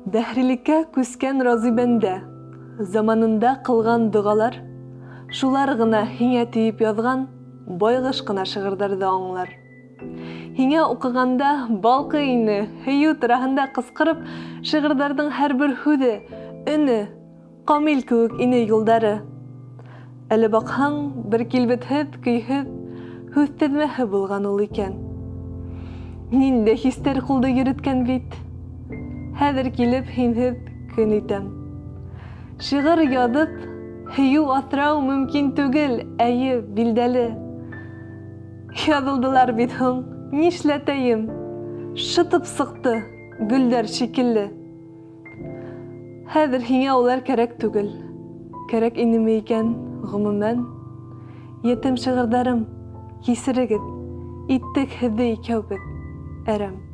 Бәхрилеккә күскән разый бәндә, заманында кылган дугалар, шулар гына һиңә тиеп язган байгыш кына шигырьләрдә аңлар. Һиңә укыганда балкый ине, һөю тураһында кыскырып, шигырьләрнең һәрбер һүзе, өне, камил кеүек ине юлдары. Әле бакһаң, бер килбетһез, көйһез, һүзсезмәһе булган ул икән. Нинде хистәр кулды йөрөткән бит. Хәзер килеп һинһез көн итәм. Шигырь язып, һөю асрау мөмкин түгел, әйе, билдәле. Язылдылар бит һуң, нишләтәйем? Шытып сыҡты, гөлдәр шикелле. Хәзер һиңә улар кәрәк түгел. Кәрәк инеме икән, ғөмүмән? Етем шиғырҙарым, кисерегеҙ, иттек һеҙҙе икәүбеҙ, әрәм.